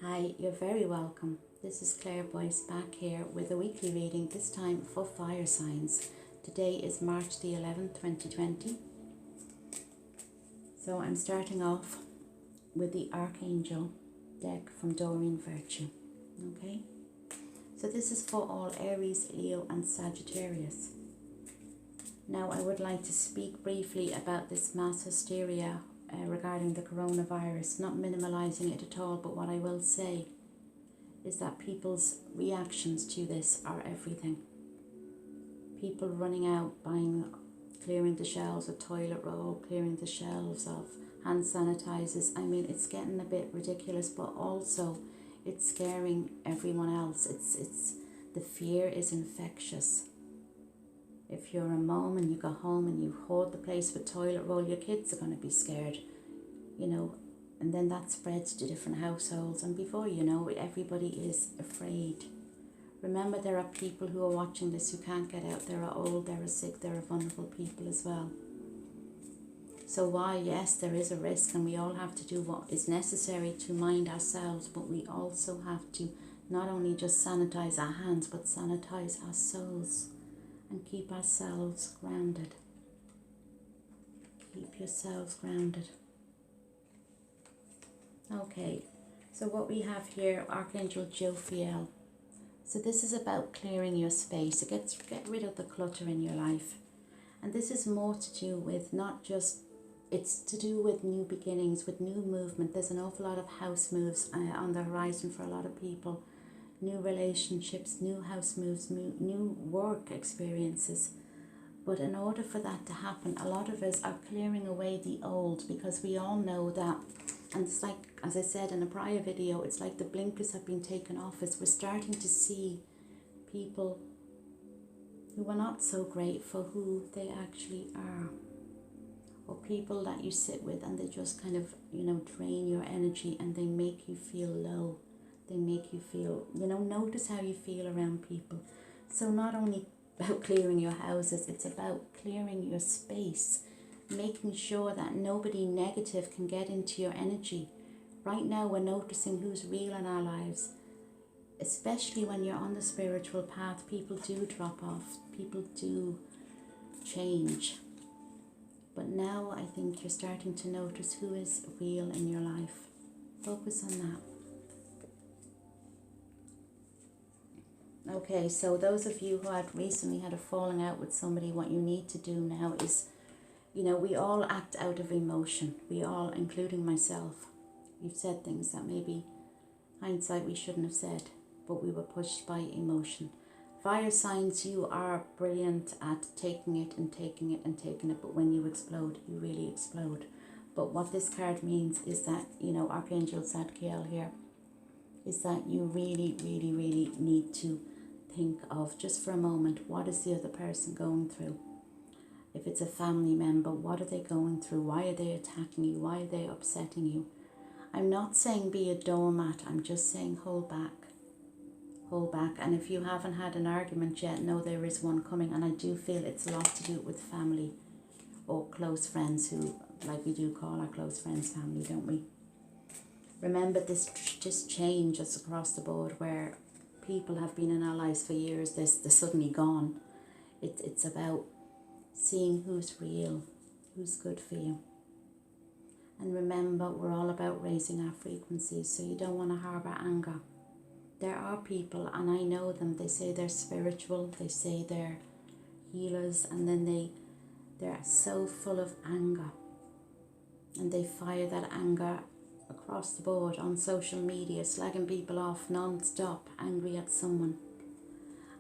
Hi, you're very welcome. This is Claire Boyce back here with a weekly reading, this time for fire signs. Today is March the 11th, 2020. So I'm starting off with the Archangel deck from Doreen Virtue. Okay? So this is for all Aries, Leo and Sagittarius. Now I would like to speak briefly about this mass hysteria regarding the coronavirus, not minimalising it at all, but what I will say is that people's reactions to this are everything. People running out, clearing the shelves of toilet roll, clearing the shelves of hand sanitizers. I mean, it's getting a bit ridiculous, but also it's scaring everyone else. It's the fear is infectious. If you're a mom and you go home and you hoard the place with toilet roll, your kids are going to be scared, and then that spreads to different households, and before you know it, everybody is afraid. Remember, there are people who are watching this who can't get out. There are old, there are sick, there are vulnerable people as well. So while, yes, there is a risk and we all have to do what is necessary to mind ourselves, but we also have to not only just sanitize our hands, but sanitize our souls and keep ourselves grounded. Keep yourselves grounded. Okay, so what we have here, Archangel Jophiel. So this is about clearing your space. Get rid of the clutter in your life. And this is more to do with not just, it's to do with new beginnings, with new movement. There's an awful lot of house moves on the horizon for a lot of people. New relationships, new house moves, new work experiences. But in order for that to happen, a lot of us are clearing away the old, because we all know that, and it's like, as I said in a prior video, it's like the blinkers have been taken off us. We're starting to see people who are not so great for who they actually are, or people that you sit with and they just kind of, drain your energy and they make you feel low. They make you feel, notice how you feel around people. So not only about clearing your houses, it's about clearing your space, making sure that nobody negative can get into your energy. Right now we're noticing who's real in our lives, especially when you're on the spiritual path. People do drop off, people do change. But now I think you're starting to notice who is real in your life. Focus on that. Okay, so those of you who had recently had a falling out with somebody, what you need to do now is, we all act out of emotion. We all, including myself, we've said things that maybe hindsight we shouldn't have said, but we were pushed by emotion. Fire signs, you are brilliant at taking it and taking it and taking it, but when you explode, you really explode. But what this card means is that, Archangel Zadkiel here, is that you really, really, really need to think of, just for a moment, what is the other person going through? If it's a family member, what are they going through? Why are they attacking you? Why are they upsetting you? I'm not saying be a doormat. I'm just saying hold back. Hold back. And if you haven't had an argument yet, know there is one coming. And I do feel it's a lot to do with family or close friends, who, like we do call our close friends family, don't we? Remember, this change is across the board, where people have been in our lives for years, they're suddenly gone. It's about seeing who's real, who's good for you. And remember, we're all about raising our frequencies, so you don't want to harbour anger. There are people, and I know them, they say they're spiritual, they say they're healers, and then they're so full of anger. And they fire that anger across the board on social media, slagging people off non-stop, angry at someone.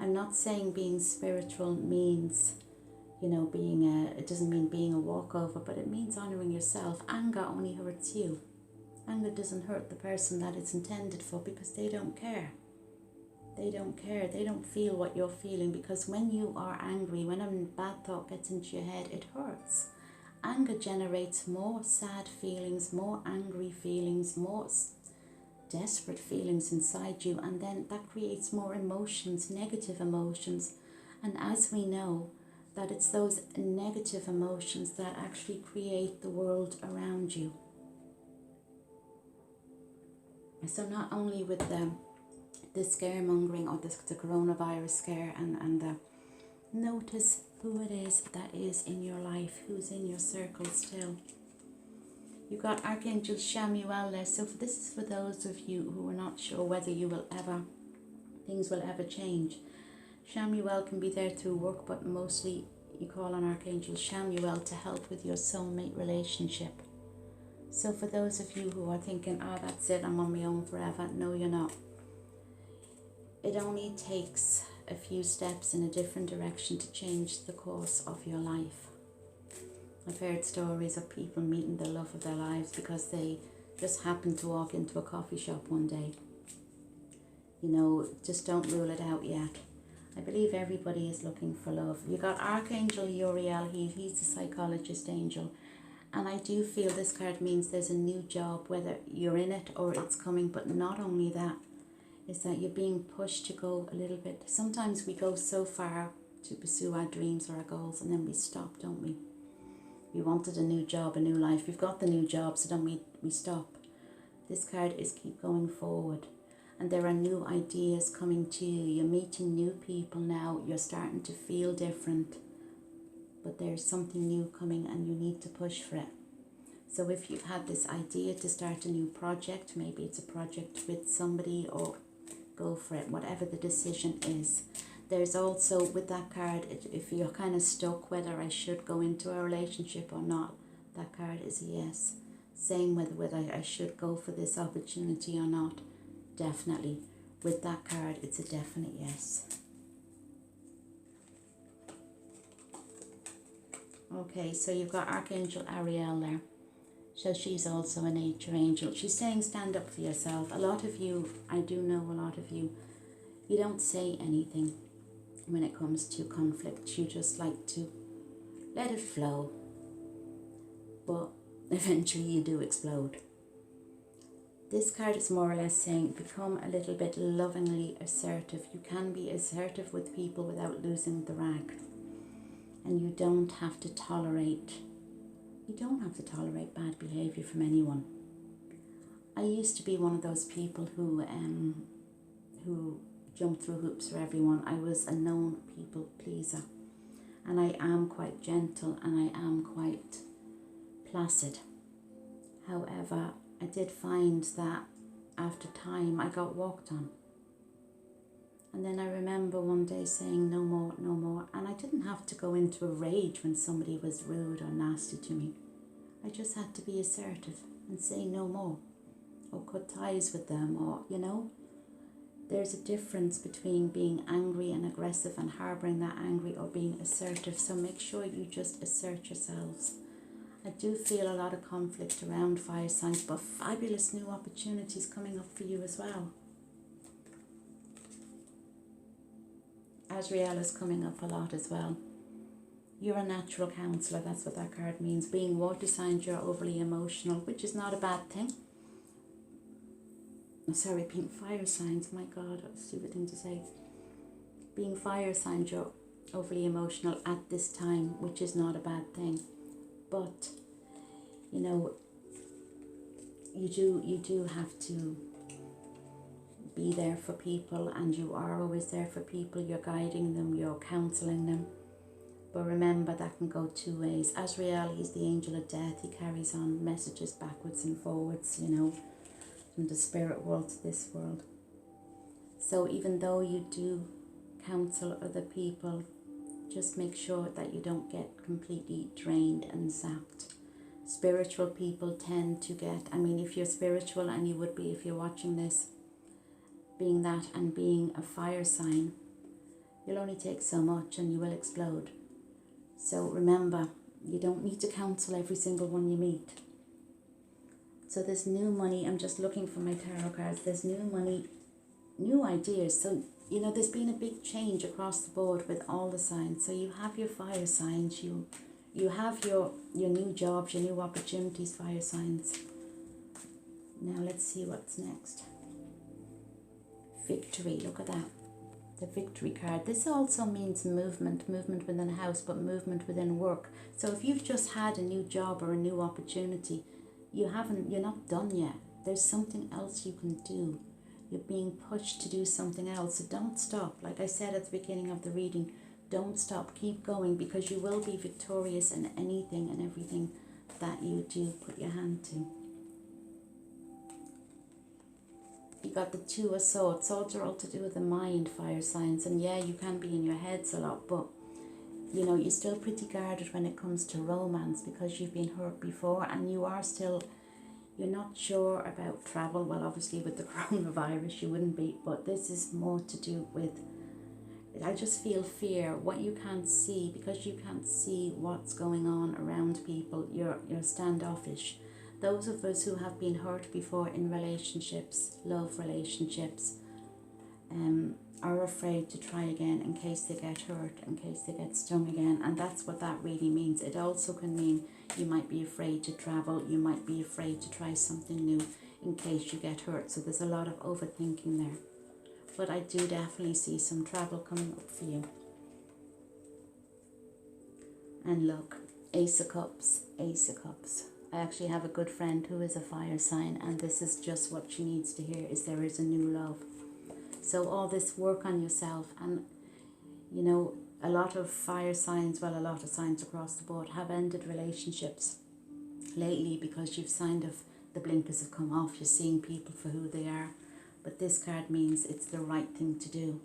I'm not saying being spiritual means, it doesn't mean being a walkover, but it means honouring yourself. Anger only hurts you. Anger doesn't hurt the person that it's intended for, because they don't care. They don't care. They don't feel what you're feeling, because when you are angry, when a bad thought gets into your head, it hurts. Anger generates more sad feelings, more angry feelings, more desperate feelings inside you, and then that creates more emotions, negative emotions. And as we know, that it's those negative emotions that actually create the world around you. I So not only with the scaremongering or the coronavirus scare and the notice who it is that is in your life, who's in your circle still. You got Archangel Shamuel there, so this is for those of you who are not sure whether things will ever change. Shamuel can be there through work, but mostly you call on Archangel Shamuel to help with your soulmate relationship. So for those of you who are thinking, oh, that's it, I'm on my own forever. No, you're not. It only takes a few steps in a different direction to change the course of your life. I've heard stories of people meeting the love of their lives because they just happened to walk into a coffee shop one day. You know, just don't rule it out yet. I believe everybody is looking for love. You got Archangel Uriel, he's the psychologist angel. And I do feel this card means there's a new job, whether you're in it or it's coming. But not only that, is that you're being pushed to go a little bit. Sometimes we go so far to pursue our dreams or our goals and then we stop, don't we? We wanted a new job, a new life. We've got the new job, so don't we stop. This card is keep going forward. And there are new ideas coming to you. You're meeting new people now. You're starting to feel different. But there's something new coming and you need to push for it. So if you've had this idea to start a new project, maybe it's a project with somebody, or go for it, whatever the decision is. There's also, with that card, if you're kind of stuck whether I should go into a relationship or not, that card is a yes. Same with whether I should go for this opportunity or not. Definitely. With that card, it's a definite yes. Okay, so you've got Archangel Ariel there. So she's also a nature angel. She's saying stand up for yourself. A lot of you, I do know a lot of you, you don't say anything when it comes to conflict. You just like to let it flow. But eventually you do explode. This card is more or less saying become a little bit lovingly assertive. You can be assertive with people without losing the rag. And you don't have to tolerate bad behaviour from anyone. I used to be one of those people who jumped through hoops for everyone. I was a known people pleaser. And I am quite gentle and I am quite placid. However, I did find that after time I got walked on. And then I remember one day saying no more, no more. And I didn't have to go into a rage when somebody was rude or nasty to me. I just had to be assertive and say no more. Or cut ties with them, or, you know. There's a difference between being angry and aggressive and harbouring that angry, or being assertive. So make sure you just assert yourselves. I do feel a lot of conflict around fire signs, but fabulous new opportunities coming up for you as well. Azrael is coming up a lot as well. You're a natural counsellor, that's what that card means. Being water signs, you're overly emotional, which is not a bad thing. Sorry, being fire signs, my God, what a stupid thing to say. Being fire signs, you're overly emotional at this time, which is not a bad thing. But, you know, you do have to be there for people, and you are always there for people. You're guiding them, you're counselling them. But remember, that can go two ways. Azrael, he's the angel of death. He carries on messages backwards and forwards, you know, from the spirit world to this world. So even though you do counsel other people, just make sure that you don't get completely drained and zapped. Spiritual people tend to get, I mean, if you're spiritual, and you would be if you're watching this, being that and being a fire sign, you'll only take so much and you will explode. So remember, you don't need to counsel every single one you meet. So there's new money. I'm just looking for my tarot cards. There's new money, new ideas. So, you know, there's been a big change across the board with all the signs. So you have your fire signs, you have your new jobs, your new opportunities, fire signs. Now let's see what's next. Victory, look at that. The victory card. This also means movement within a house, but movement within work. So if you've just had a new job or a new opportunity, you're not done yet. there's something else you can do. You're being pushed to do something else. So don't stop. Like I said at the beginning of the reading, don't stop. Keep going, because you will be victorious in anything and everything that you do put your hand to. You got the Two of Swords. Swords are all to do with the mind, fire signs. And yeah, you can be in your heads a lot, but you know, you're still pretty guarded when it comes to romance, because you've been hurt before, and you are still, you're not sure about travel. Well, obviously with the coronavirus you wouldn't be, but this is more to do with, I just feel fear, what you can't see, because you can't see what's going on around people. You're standoffish. Those of us who have been hurt before in relationships, love relationships, are afraid to try again in case they get hurt, in case they get stung again. And that's what that really means. It also can mean you might be afraid to travel, you might be afraid to try something new in case you get hurt. So there's a lot of overthinking there. But I do definitely see some travel coming up for you. And look, Ace of Cups, Ace of Cups. I actually have a good friend who is a fire sign, and this is just what she needs to hear, is there is a new love. So all this work on yourself, and you know, a lot of fire signs, well, a lot of signs across the board have ended relationships lately because you've kind of, the blinkers have come off, you're seeing people for who they are. But this card means it's the right thing to do.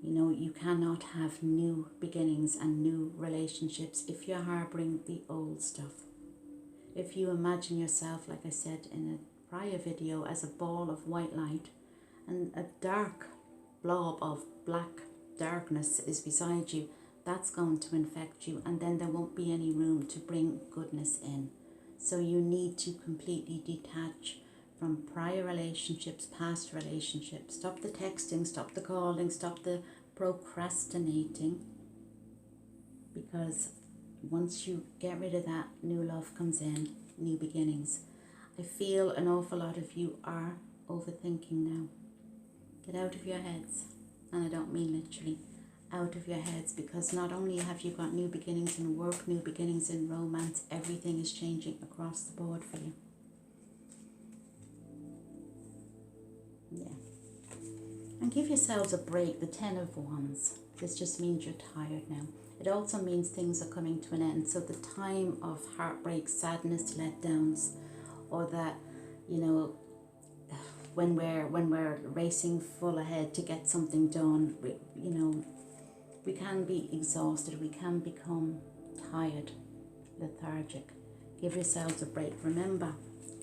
You know, you cannot have new beginnings and new relationships if you're harboring the old stuff. If you imagine yourself, like I said in a prior video, as a ball of white light, and a dark blob of black darkness is beside you, that's going to infect you, and then there won't be any room to bring goodness in. So you need to completely detach from prior relationships, past relationships. Stop the texting, stop the calling, stop the procrastinating, because once you get rid of that, new love comes in, new beginnings. I feel an awful lot of you are overthinking now. Get out of your heads, and I don't mean literally, out of your heads, because not only have you got new beginnings in work, new beginnings in romance, everything is changing across the board for you. Yeah. And give yourselves a break, the 10 of Wands. This just means you're tired now. It also means things are coming to an end. So the time of heartbreak, sadness, letdowns, or that, you know, when we're racing full ahead to get something done, we can be exhausted, we can become tired, lethargic. Give yourselves a break. Remember,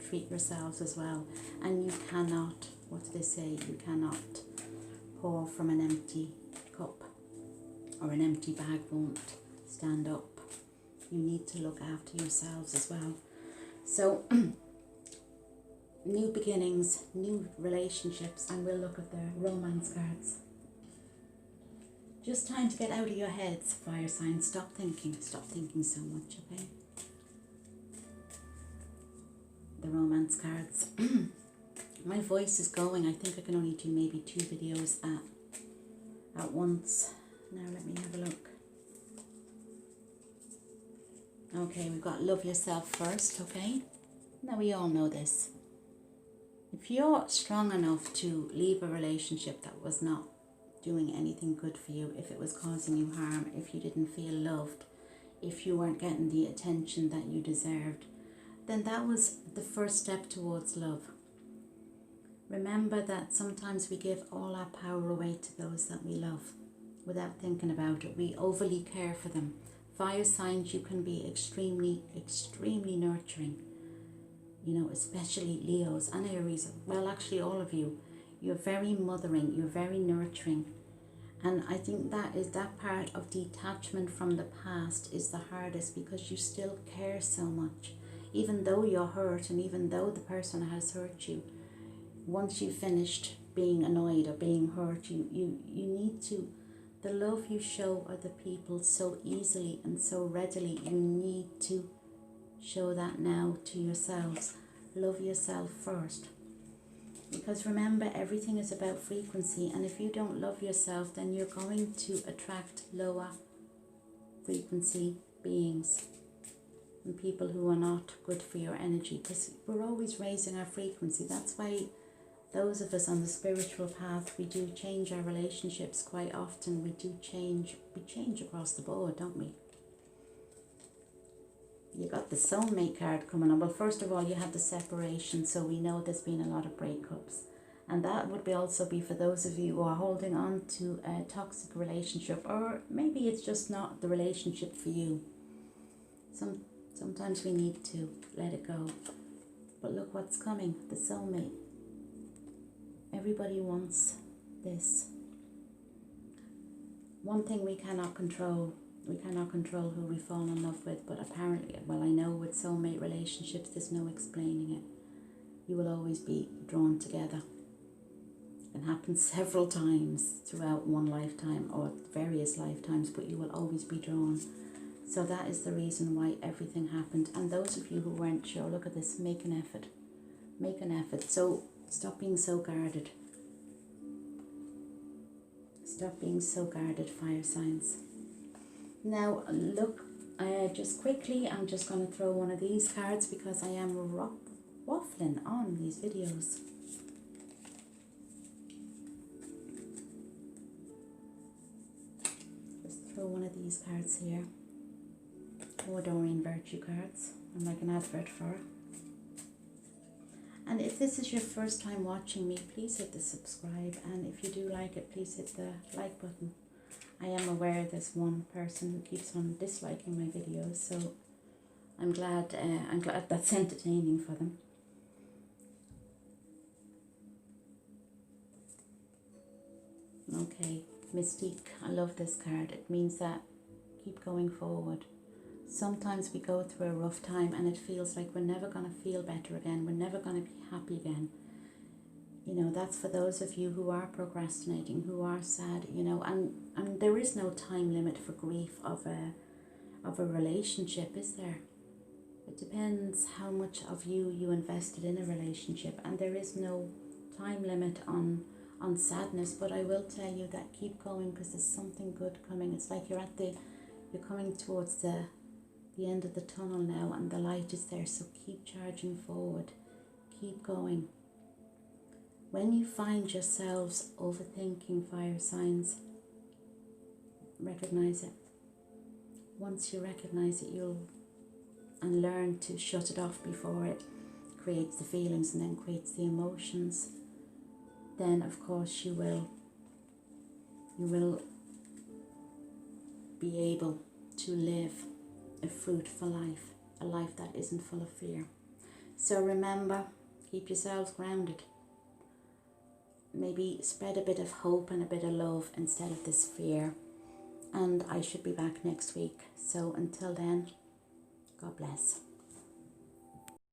treat yourselves as well. And you cannot, what do they say, you cannot pour from an empty cup, or an empty bag won't stand up. You need to look after yourselves as well. So new beginnings, new relationships, and we'll look at the romance cards. Just time to get out of your heads, fire signs. Stop thinking so much, okay? The romance cards. My voice is going. I think I can only do maybe 2 videos at once. Now let me have a look. Okay, we've got love yourself first, okay? Now we all know this. If you're strong enough to leave a relationship that was not doing anything good for you, if it was causing you harm, if you didn't feel loved, if you weren't getting the attention that you deserved, then that was the first step towards love. Remember that sometimes we give all our power away to those that we love without thinking about it. We overly care for them. Fire signs, you can be extremely, extremely nurturing. You know, especially Leos and Aries. Well, actually all of you. You're very mothering, you're very nurturing. And I think that is that part of detachment from the past is the hardest, because you still care so much. Even though you're hurt, and even though the person has hurt you, once you've finished being annoyed or being hurt, you need to, the love you show other people so easily and so readily, you need to show that now to yourselves. Love yourself first. Because remember, everything is about frequency, and if you don't love yourself, then you're going to attract lower frequency beings. and people who are not good for your energy, because we're always raising our frequency. That's why those of us on the spiritual path, we do change our relationships quite often. We change across the board, don't we? You got the soulmate card coming on. Well, first of all, you have the separation, so we know there's been a lot of breakups. And that would also be for those of you who are holding on to a toxic relationship, or maybe it's just not the relationship for you. Sometimes we need to let it go. But look what's coming, the soulmate. Everybody wants this. One thing we cannot control who we fall in love with, but apparently, well, I know with soulmate relationships, there's no explaining it. You will always be drawn together. It can happen several times throughout one lifetime or various lifetimes, but you will always be drawn. So that is the reason why everything happened. And those of you who weren't sure, look at this, make an effort. Make an effort. So stop being so guarded. Stop being so guarded, fire signs. Now look, just quickly, I'm just going to throw one of these cards because I am waffling on these videos. Just throw one of these cards here. More Doreen Virtue cards. I'm like an advert for it. And if this is your first time watching me, please hit the subscribe. And if you do like it, please hit the like button. I am aware there's one person who keeps on disliking my videos, so I'm glad that's entertaining for them. Okay, Mystique, I love this card. It means that keep going forward. Sometimes we go through a rough time and it feels like we're never going to feel better again. We're never going to be happy again. You know, that's for those of you who are procrastinating, who are sad, you know, and there is no time limit for grief of a relationship, is there? It depends how much of you invested in a relationship, and there is no time limit on sadness. But I will tell you that keep going, because there's something good coming. It's like you're coming towards the end of the tunnel now, and the light is there. So keep charging forward, keep going. When you find yourselves overthinking, fire signs, recognize it. Once you recognize it, and learn to shut it off before it creates the feelings and then creates the emotions, then of course you will be able to live a fruitful life, a life that isn't full of fear. So remember, keep yourselves grounded. Maybe spread a bit of hope and a bit of love instead of this fear. And I should be back next week. So until then, God bless.